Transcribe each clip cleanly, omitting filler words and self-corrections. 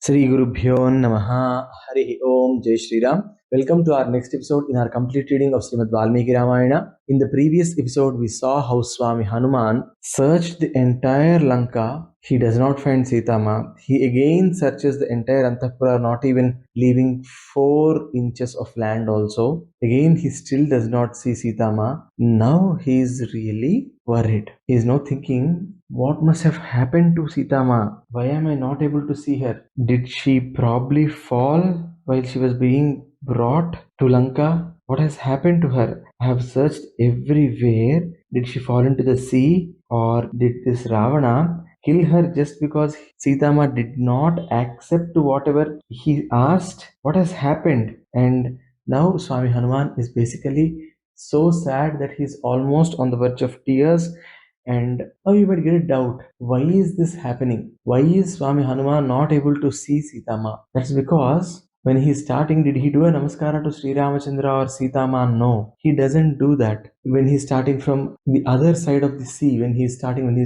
Sri Gurubhyo Namaha Harihi Om Jai Shri Ram. Welcome to our next episode in our complete reading of Srimad Valmiki Ramayana. In the previous episode, we saw how Swamy Hanuman searched the entire Lanka. He does not find Sitamaa. He again searches the entire Antapura, not even leaving 4 inches of land also. Again, he still does not see Sitamaa. Now he is really worried. He is now thinking, what must have happened to Sitaamaa? Why am I not able to see her? Did she probably fall while she was being brought to Lanka? What has happened to her? I have searched everywhere. Did she fall into the sea? Or did this Ravana kill her just because Sitaamaa did not accept to whatever he asked? What has happened? And now Swamy Hanuman is basically so sad that he's almost on the verge of tears. And now you might get a doubt, why is this happening? Why is Swamy Hanuman not able to see Sitamaa? That's because when he's starting, did he do a namaskara to Sri Ramachandra or Sitamaa? No, he doesn't do that. When he's starting from the other side of the sea, when he's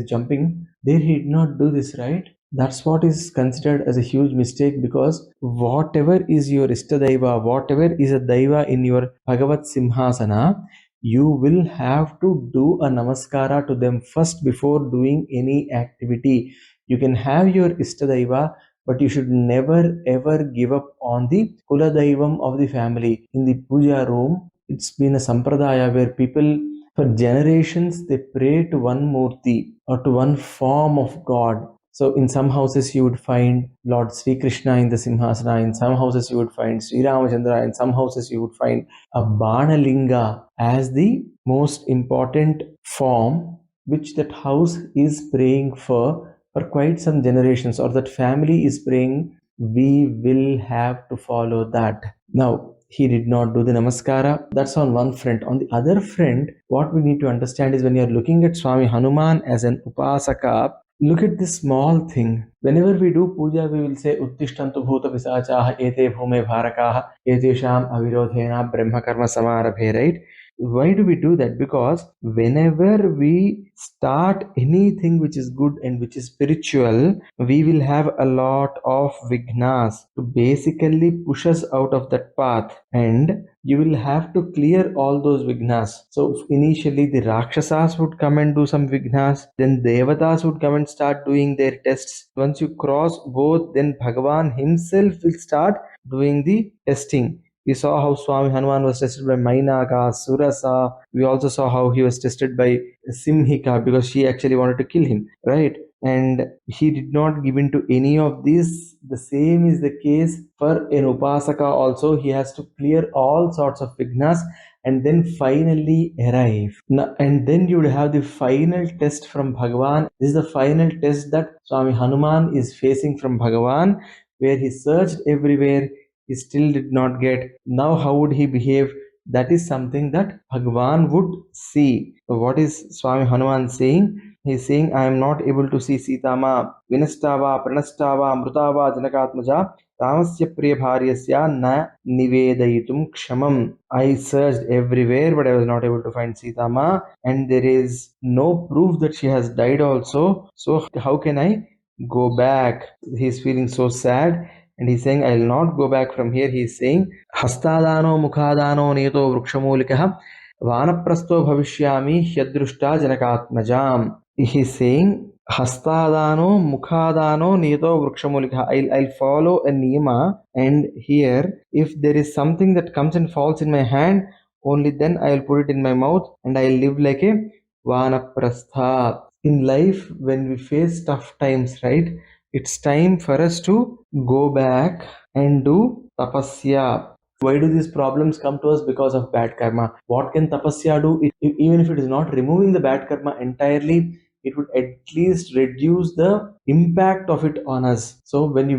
jumping, there he did not do this, right? That's what is considered as a huge mistake, because whatever is your Ishtadaiva, whatever is a Daiva in your Bhagavat Simhasana, you will have to do a namaskara to them first before doing any activity. You can have your Ishtadaiva, but you should never ever give up on the Kuladaivam of the family. In the puja room, it's been a sampradaya where people for generations they pray to one murti or to one form of God. So in some houses you would find Lord Sri Krishna in the Simhasana, in some houses you would find Sri Ramachandra, in some houses you would find a Banalinga as the most important form which that house is praying for quite some generations, or that family is praying. We will have to follow that. Now, he did not do the namaskara. That's on one front. On the other front, what we need to understand is when you're looking at Swamy Hanuman as an upasaka, look at this small thing. Whenever we do puja, we will say Uttishtantu Bhuta Pisachaha Ete Bhume Bharakaha Etesham Avirodhena Brahma Karma Samarabhe, right? Why do we do that? Because whenever we start anything which is good and which is spiritual, we will have a lot of vignas to basically push us out of that path, and you will have to clear all those vignas. So initially the Rakshasas would come and do some vignas, then Devatas would come and start doing their tests. Once you cross both, then Bhagavan himself will start doing the testing. We saw how Swamy Hanuman was tested by Mainaka, Surasa. We also saw how he was tested by Simhika because she actually wanted to kill him, right? And he did not give in to any of these. The same is the case for an Upasaka also. He has to clear all sorts of vignas and then finally arrive. Now, and then you would have the final test from Bhagavan. This is the final test that Swamy Hanuman is facing from Bhagavan, where he searched everywhere. He still did not get. Now how would he behave? That is something that Bhagavan would see. So what is Swamy Hanuman saying? He is saying, I am not able to see Sitaamaa. Vinastava, Pranastava, Amrutava, Janakatmaja, Ramasya Priya Bharyasya na Nivedayitum Kshamam. I searched everywhere, but I was not able to find Sitaamaa, and there is no proof that she has died also. So how can I go back? He is feeling so sad. And he's saying, I will not go back from here. He's saying, Hastadano Mukhadano Neto Vrukshamulikaha Vanaprasto Bhavishyami Hyadrushta Janakatmajam. He's saying, Hastadano Mukhadano Neto Vrukshamulikaha. I'll follow a niyama, and here, if there is something that comes and falls in my hand, only then I will put it in my mouth and I'll live like a Vanaprastha. In life, when we face tough times, right? It's time for us to go back and do tapasya. Why do these problems come to us? Because of bad karma. What can tapasya do? Even if it is not removing the bad karma entirely, it would at least reduce the impact of it on us. So when you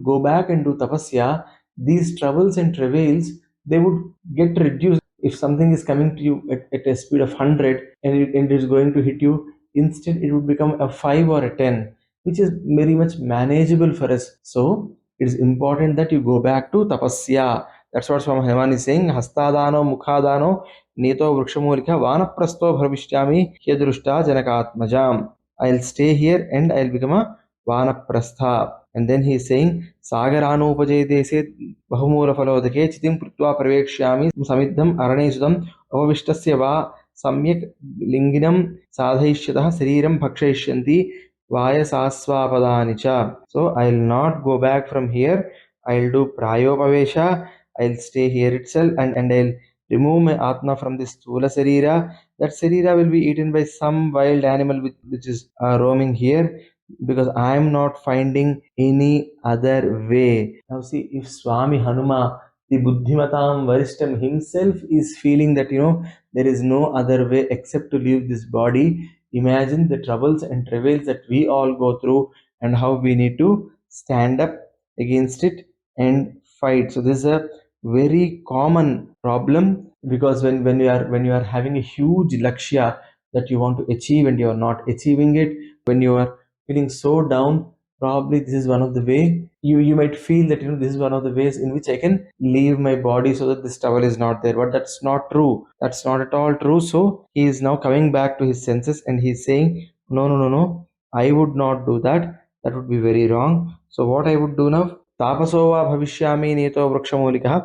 go back and do tapasya, these troubles and travails, they would get reduced. If something is coming to you at a speed of 100 and it is going to hit you, instead it would become a 5 or a 10, which is very much manageable for us. So it is important that you go back to tapasya. That's what Swamy Hanuman is saying. Hastadano mukhadano neto vrukshamulika vanaprasto bhavishyami hyadrushta janakatmajam. I'll stay here and I'll become a vanaprastha. And then he is saying, Sagaranoupajayate bahumula falodake chitim prutva pravekshyami samidham aranesudam avavishtasya va samyak linginam sadhaishyatah sariram bhakshayishyanti vayasasvapadani cha. So I'll not go back from here. I'll do prayopavesha. I'll stay here itself, and I'll remove my atma from this sthula sarira. That sarira will be eaten by some wild animal which is roaming here, because I am not finding any other way. Now see, if Swami Hanuma, the Buddhimatam Varishtam himself, is feeling that there is no other way except to leave this body, imagine the troubles and travails that we all go through, and how we need to stand up against it and fight. So this is a very common problem, because when you are having a huge lakshya that you want to achieve and you are not achieving it, when you are feeling so down, probably this is one of the way. You might feel that this is one of the ways in which I can leave my body so that this trouble is not there. But that's not true. That's not at all true. So he is now coming back to his senses, and he is saying, no, no, no, no, I would not do that. That would be very wrong. So what I would do now, तापसो वा भविष्यामि नेतो वृक्षमूलिकः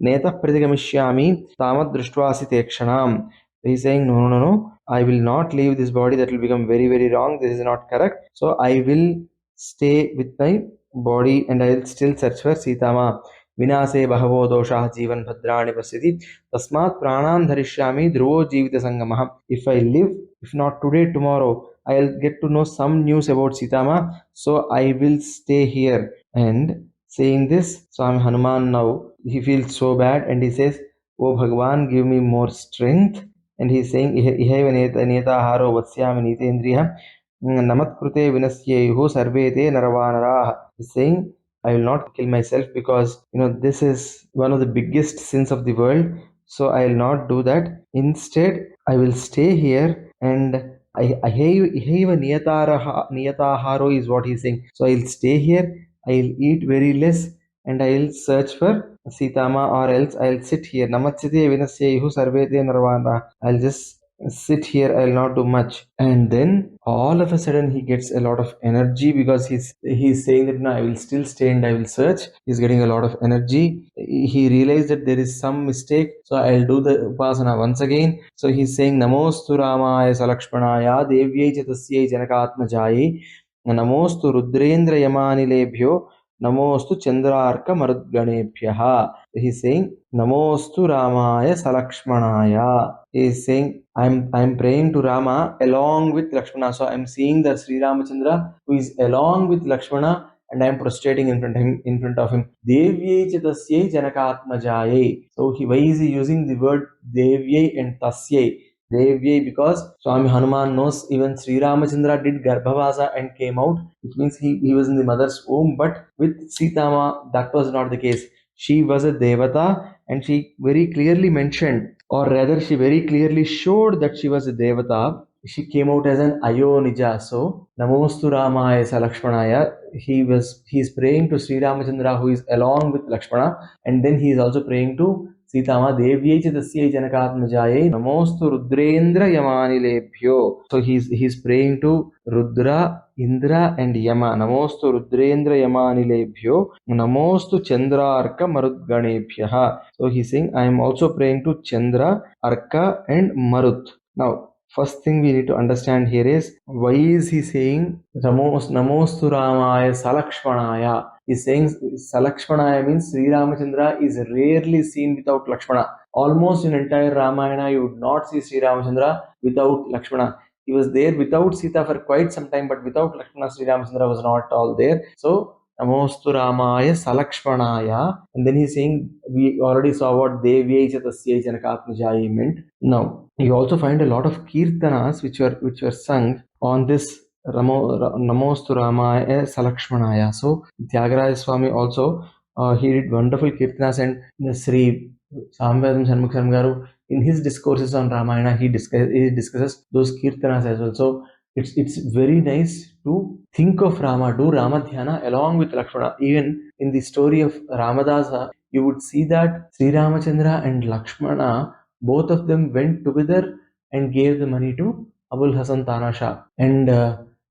नेतः प्रतिगमिष्यामि तामद् दृष्ट्वासि ते क्षणाम्. He is saying, no, no, no, no, I will not leave this body. That will become very, very wrong. This is not correct. So I will stay with my body, and I will still search for Sitamaa. Vinase bahavo doshah jivan bhadrani pasyati tasmat pranam dharishyami dhruvo jivita sangamah. If I live, if not today, tomorrow, I'll get to know some news about Sitamaa. So I will stay here. And saying this, Swami Hanuman now, he feels so bad, and he says, oh Bhagwan, give me more strength. And he is saying, ihaiva netaharo vatsyami nitendriya namatkrute vinasyayuhu sarve te naravanaraha. He is saying, I will not kill myself, because this is one of the biggest sins of the world. So I will not do that. Instead, I will stay here, and ihaiva niyataharo is what he is saying. So I will stay here, I will eat very less, and I will search for Sitamaa, or else I will sit here. Namatsite vinasyehu sarvete narvana. I'll just sit here, I'll not do much. And then all of a sudden he gets a lot of energy, because he's saying that no, I will still stay and I will search. He's getting a lot of energy. He realized that there is some mistake, so I'll do the upasana once again. So he's saying, namostu ramaya salakshmanaya devyai cha tasyai janakatmajaye namostu rudrendra yamanilebhyo namostu chandraarka marudganebhyaha. He's saying, namostu ramaya salakshmanaya. He is saying, I'm praying to Rama along with Lakshmana. So I'm seeing that Sri Ramachandra, who is along with Lakshmana, and I'm prostrating in front of him. Devyai cha tasyai janakatmajaye. So why is he using the word Devyai and Tasyai? Devyai, because Swami Hanuman knows even Sri Ramachandra did Garbhavasa and came out, which means he was in the mother's womb. But with Sitamaa, that was not the case. She was a Devata, and she very clearly mentioned, or rather she very clearly showed that she was a Devata. She came out as an Ayonija. So namostu ramaya salakshmanaya. He is praying to Sri Ramachandra, who is along with Lakshmana, and then he is also praying to Sitamaa. Devyai cha tasyai janakatmajaye namostu rudrendra yamanilebhyo. So he's praying to Rudra, Indra and Yama. Namostu rudrendra yamanilebhyo namostu chandraarka marudganebhyaha. So he's saying, I am also praying to Chandra, Arka and Marut. Now first thing we need to understand here is, why is he saying namostu ramaya salakshmanaya? He's saying salakshmanaya means Sri Ramachandra is rarely seen without Lakshmana. Almost in entire Ramayana, you would not see Sri Ramachandra without Lakshmana. He was there without Sita for quite some time, but without Lakshmana, Sri Ramachandra was not all there. So namostu ramaya salakshmanaya. And then he's saying, we already saw what Devyai cha tasyai janakatmajaye meant. Now you also find a lot of kirtanas which were sung on this namostu ramaya salakshmanaya. So Tyagaraja Swami also he did wonderful kirtanas, and Sri Samvedam Shanmukh Garu, in his discourses on Ramayana, he discusses those kirtanas as well. So it's very nice to think of Rama, do Rama Dhyana along with Lakshmana. Even in the story of Ramadasa, you would see that Sri Ramachandra and Lakshmana, both of them went together and gave the money to Abul Hasan Tanasha. And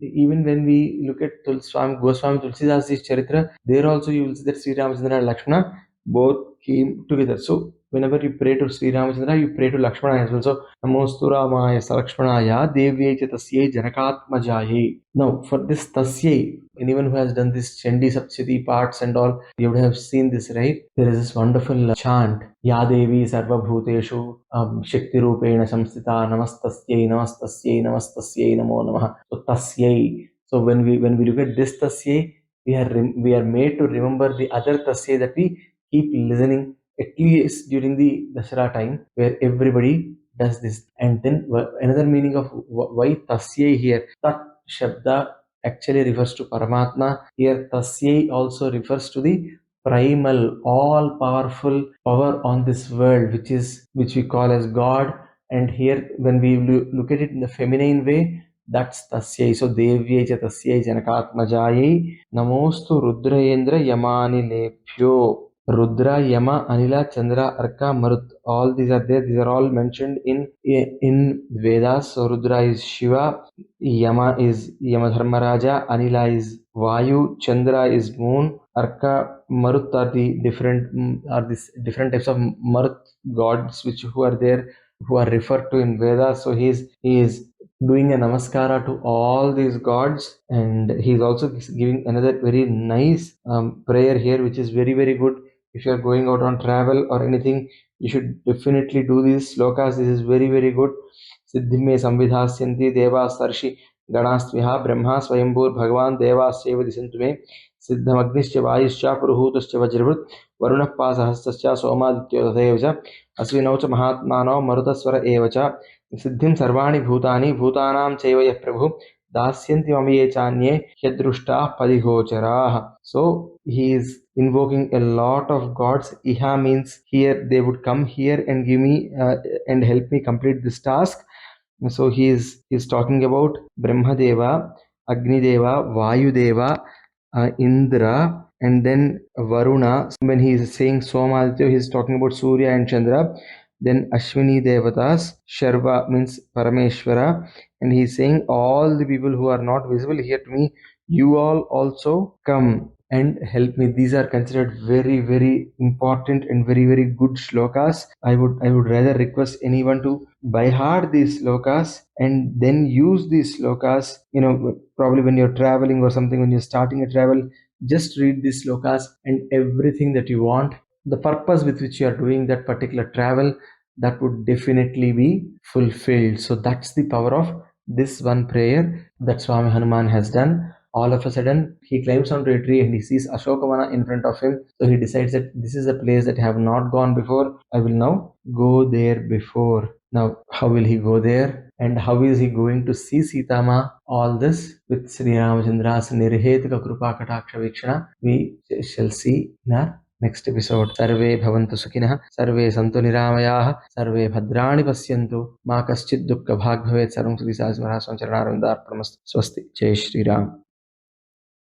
even when we look at Goswami Tulsidas' Charitra, there also you will see that Sri Ramachandra and Lakshmana both came together. So whenever you pray to Sri Ramachandra, you pray to Lakshmana as well. So Namostu Ramaya Salakshmanaya Devyai Chatasye Janakatmajaye. Now for this Tasye, anyone who has done this Chandi Sapchati parts and all, you would have seen this, right? There is this wonderful chant, Ya Devi Sarvabhuteshu Shakti Rupena Samstita Namastasye Namastasye Namastasye Namo Namaha. So Tasye. So when we look at this Tasye, we are made to remember the other Tasye that we keep listening at least during the Dasara time, where everybody does this. And then another meaning of why Tasye here, Tat Shabda actually refers to Paramatma. Here Tasye also refers to the primal, all powerful power on this world, which we call as God. And here when we look at it in the feminine way, that's Tasye. So Devyai cha Tasye Janakatmajaye Namostu Rudrayendra Yamani Lepyo. Rudra, Yama, Anila, Chandra, Arka, Marut, all these are there. These are all mentioned in Vedas. So Rudra is Shiva, Yama is Yamadharmaraja, Anila is Vayu, Chandra is Moon, Arka, Marut are the different types of Marut gods who are there, who are referred to in Vedas. So he is doing a namaskara to all these gods, and he is also giving another very nice prayer here, which is very, very good. If you are going out on travel or anything, you should definitely do these slokas. This is very, very good. Siddhime samvidhasyanti devas sarshi ganastvya brahma swayambur bhagavan devas seva disantu me siddhamagnischa vayuscha puruhutascha vajravut varunah pasahastascha somadityo tatheva asvinau cha mahatmano marutaswara eva cha siddhim sarvani bhutani bhutanam chaiva yah prabhu dasyanti mamiye chanye yadrushta padigocharaah. So he is invoking a lot of gods. Iha means here they would come here and give me and help me complete this task. So he is talking about Brahmadeva, Agni Deva, Vayu Deva, Indra, and then Varuna. When he is saying Somaditya, he is talking about Surya and Chandra. Then Ashwini Devatas, Sharva means Parameshwara, and he is saying all the people who are not visible here to me, you all also come and help me. These are considered very, very important and very, very good shlokas. I would rather request anyone to by heart these shlokas and then use these shlokas. Probably when you're traveling or something, when you're starting a travel, just read these shlokas and everything that you want, the purpose with which you are doing that particular travel, that would definitely be fulfilled. So that's the power of this one prayer that Swamy Hanuman has done. All of a sudden, he climbs onto a tree and he sees Ashoka Vana in front of him. So he decides that this is a place that I have not gone before. I will now go there before. Now, how will he go there? And how is he going to see Sitamaa? All this with Sri Ramachandra's Nirhetuka Krupa Kataksha Vikshana, we shall see in our next episode. Sarve bhavantu sukhinah, sarve santu niramayaah, sarve bhadrani pasyantu, ma kaschid dukkha bhag bhavet, sarvam sudhi sahasmara samcharanarvindarpanastu. Swasti. Jai Shri Ram.